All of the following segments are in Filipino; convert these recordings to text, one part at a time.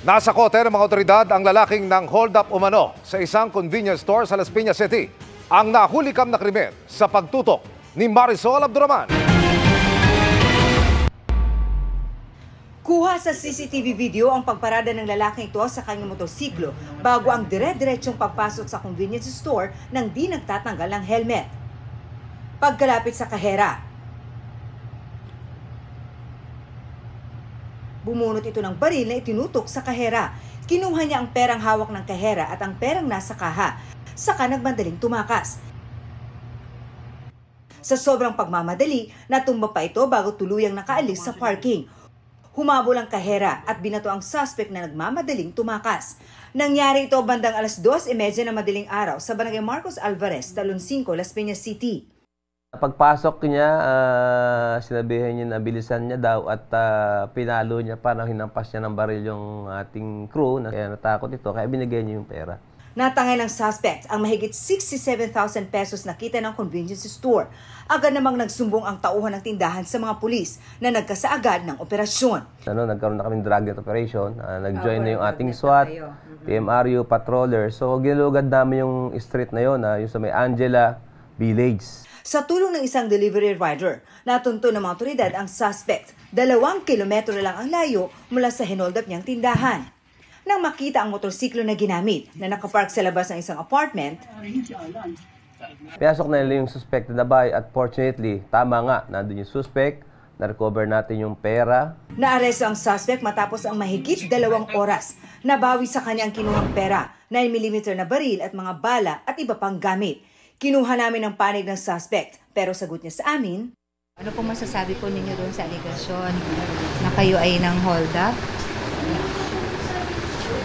Nasa kote ng mga otoridad ang lalaking ng hold-up umano sa isang convenience store sa Las Piñas City. Ang nahulikam na krimen sa pagtutok ni Marisol Abduraman. Kuha sa CCTV video ang pagparada ng lalaking ito sa kanyang motorsiklo bago ang dire-diretsong pagpasok sa convenience store nang di nagtatanggal ng helmet. Pagkalapit sa kahera, bumunot ito ng baril na itinutok sa kahera. Kinuha niya ang perang hawak ng kahera at ang perang nasa kaha. Saka nagmadaling tumakas. Sa sobrang pagmamadali, natumba pa ito bago tuluyang nakaalis sa parking. Humabol ang kahera at binato ang suspect na nagmamadaling tumakas. Nangyari ito bandang alas 2:30 na madaling araw sa Barangay Marcos Alvarez, Talon 5, Las Piñas City. Pagpasok niya, sinabihan niya na bilisan niya daw at pinalo niya, parang hinampas niya ng baril yung ating crew. Kaya natakot ito, kaya binigay niya yung pera. Natangay ng suspect ang mahigit 67,000 pesos na kita ng convenience store. Agad namang nagsumbong ang tauhan ng tindahan sa mga pulis na nagkasaagad ng operasyon. Nagkaroon na kaming dragnet operation. Nag-join na yung ating SWAT, PMRU, patroller. So ginulugad namin yung street na yun, yung sa may Angela Village. Sa tulong ng isang delivery rider, natunto ng mga otoridad ang suspect. 2 kilometro lang ang layo mula sa hinold-up niyang tindahan. Nang makita ang motorsiklo na ginamit na nakapark sa labas ng isang apartment, pinasok na nila yung suspect na bahay at fortunately, tama nga, nandun yung suspect, na-recover natin yung pera. Naaresto ang suspect matapos ang mahigit 2 oras. Nabawi sa kanya ang kinuhang pera, 9mm na baril at mga bala at iba pang gamit. Kinuha namin ang panig ng suspect, pero sagot niya sa amin, ano po masasabi po ninyo doon sa aligasyon na kayo ay nang hold up?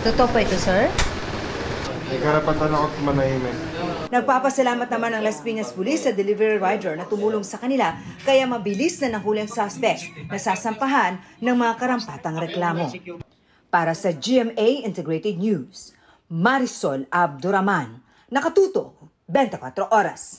Totoo po ito, sir? May karapatan ako manahimik. Nagpapasalamat naman ang Las Piñas Police sa delivery rider na tumulong sa kanila kaya mabilis na nahuli ang suspect na sasampahan ng mga karampatang reklamo. Para sa GMA Integrated News, Marisol Abduraman, nakatuto 24 oras.